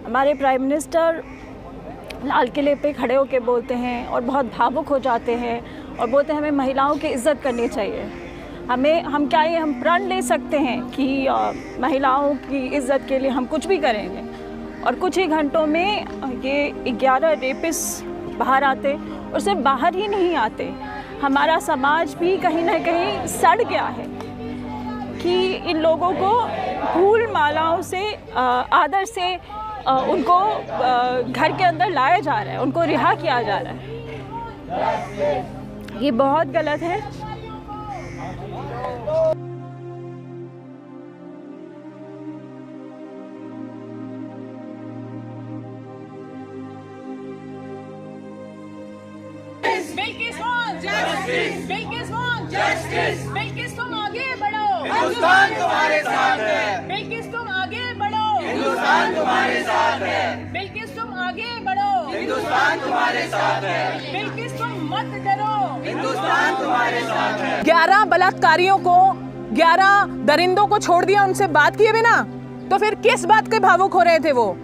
हमारे prime minister लाल किले पे खड़े होकर बोलते हैं और बहुत भावुक हो जाते हैं और बोलते हैं हमें महिलाओं की इज़्ज़त करनी चाहिए। हम प्रण ले सकते हैं कि महिलाओं की इज़्ज़त के लिए हम कुछ भी करेंगे। और कुछ ही घंटों में ये 11 रेपिस्ट बाहर आते और सिर्फ बाहर ही नहीं आते, हमारा समाज भी कहीं ना कहीं सड़ गया है कि इन लोगों को फूल मालाओं से आदर से उनको घर के अंदर लाया जा रहा है, उनको रिहा किया जा रहा है। ये बहुत गलत है। बिल्किस तुम आगे बढ़ो, हिंदुस्तान तुम्हारे साथ है। बिल्किस तुम आगे बढ़ो, हिंदुस्तान तुम्हारे साथ है। बिल्किस तुम आगे बढ़ो, हिंदुस्तान तुम्हारे साथ है। बिल्किस तुम मत डरो, हिंदुस्तान तुम्हारे साथ है। 11 बलात्कारियों को, 11 दरिंदों को छोड़ दिया उनसे बात किए बिना, तो फिर किस बात के भावुक हो रहे थे वो?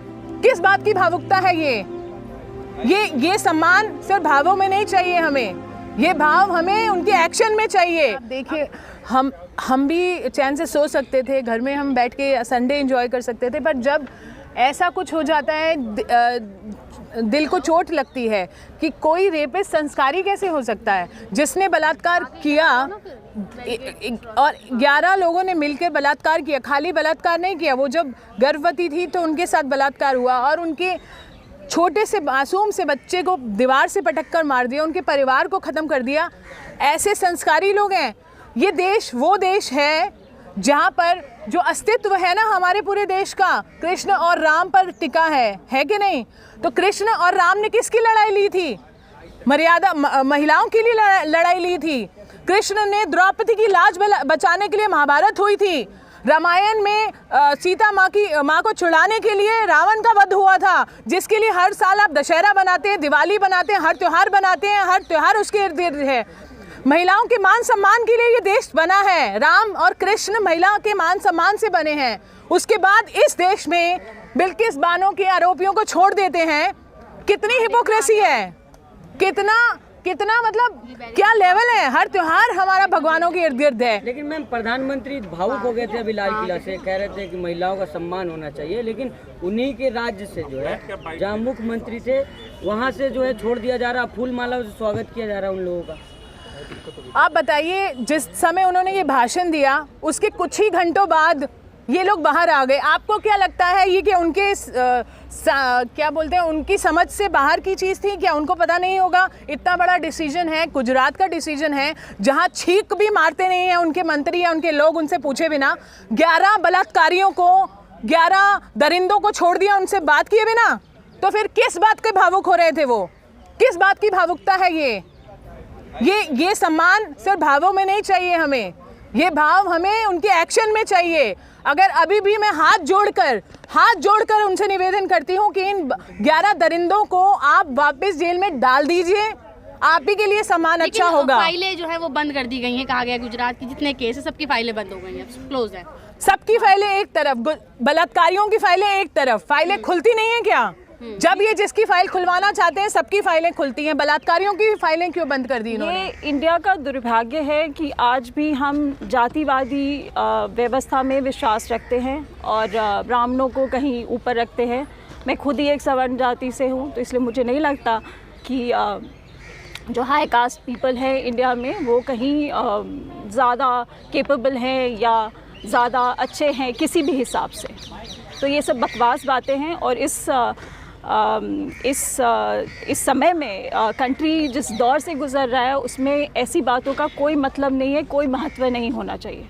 किस बात की भावुकता है ये सम्मान सिर्फ भावों में नहीं चाहिए हमें, ये भाव हमें उनके एक्शन में चाहिए। देखिए, हम भी चैन से सो सकते थे, घर में हम बैठ के संडे एंजॉय कर सकते थे, पर जब ऐसा कुछ हो जाता है दिल को चोट लगती है कि कोई रेपिस्ट संस्कारी कैसे हो सकता है। जिसने बलात्कार किया और 11 लोगों ने मिलकर बलात्कार किया, खाली बलात्कार नहीं किया, वो जब गर्भवती थी तो उनके साथ बलात्कार हुआ और उनके छोटे से मासूम से बच्चे को दीवार से पटक कर मार दिया, उनके परिवार को ख़त्म कर दिया। ऐसे संस्कारी लोग हैं। ये देश वो देश है जहाँ पर जो अस्तित्व है ना हमारे पूरे देश का, कृष्ण और राम पर टिका है कि नहीं? तो कृष्ण और राम ने किसकी लड़ाई ली थी? मर्यादा महिलाओं के लिए लड़ाई ली थी। कृष्ण ने द्रौपदी की लाज बचाने के लिए महाभारत हुई थी। रामायण में सीता माँ को छुड़ाने के लिए रावण का वध हुआ था, जिसके लिए हर साल आप दशहरा बनाते हैं, दिवाली बनाते हैं, हर त्यौहार बनाते हैं, हर त्यौहार उसके इर्द गिर्द है। महिलाओं के मान सम्मान के लिए ये देश बना है। राम और कृष्ण महिला के मान सम्मान से बने हैं। उसके बाद इस देश में बिल्किस बानो के आरोपियों को छोड़ देते हैं। कितनी हिपोक्रेसी है, कितना मतलब क्या लेवल है। हर त्योहार हमारा भगवानों के इर्द गिर्द है। लेकिन मैम, प्रधानमंत्री भावुक हो गए थे अभी लाल किला से, कह रहे थे कि महिलाओं का सम्मान होना चाहिए, लेकिन उन्हीं के राज्य से जो है, जहाँ मुख्यमंत्री थे, वहाँ से जो है छोड़ दिया जा रहा, फूल मालाओं से स्वागत किया जा रहा उन लोगों का। आप बताइए, जिस समय उन्होंने ये भाषण दिया उसके कुछ ही घंटों बाद ये लोग बाहर आ गए। आपको क्या लगता है ये कि उनके क्या बोलते हैं, उनकी समझ से बाहर की चीज़ थी क्या? उनको पता नहीं होगा? इतना बड़ा डिसीजन है, गुजरात का डिसीजन है, जहां छींक भी मारते नहीं हैं उनके मंत्री या उनके लोग उनसे पूछे बिना। 11 बलात्कारियों को, 11 दरिंदों को छोड़ दिया उनसे बात किए बिना, तो फिर किस बात के भावुक हो रहे थे वो? किस बात की भावुकता है ये सम्मान सिर्फ भावों में नहीं चाहिए हमें, ये भाव हमें उनके एक्शन में चाहिए। अगर अभी भी मैं हाथ जोड़कर उनसे निवेदन करती हूँ कि इन 11 दरिंदों को आप वापस जेल में डाल दीजिए, आप ही के लिए सम्मान अच्छा होगा। फाइलें जो है वो बंद कर दी गई हैं, कहा गया गुजरात की जितने केस है सबकी फाइलें बंद हो गई हैं, क्लोज है। सबकी फाइलें एक तरफ, बलात्कारियों की फाइलें एक तरफ। फाइलें खुलती नहीं है क्या? जब ये जिसकी फाइल खुलवाना चाहते हैं सबकी फाइलें खुलती हैं, बलात्कारियों की फाइलें क्यों बंद कर दी इन्होंने? ये इंडिया का दुर्भाग्य है कि आज भी हम जातिवादी व्यवस्था में विश्वास रखते हैं और ब्राह्मणों को कहीं ऊपर रखते हैं। मैं खुद ही एक सवर्ण जाति से हूँ, तो इसलिए मुझे नहीं लगता कि जो हाई कास्ट पीपल हैं इंडिया में वो कहीं ज़्यादा केपेबल हैं या ज़्यादा अच्छे हैं किसी भी हिसाब से। तो ये सब बकवास बातें हैं और इस समय में कंट्री जिस दौर से गुजर रहा है उसमें ऐसी बातों का कोई मतलब नहीं है, कोई महत्व नहीं होना चाहिए।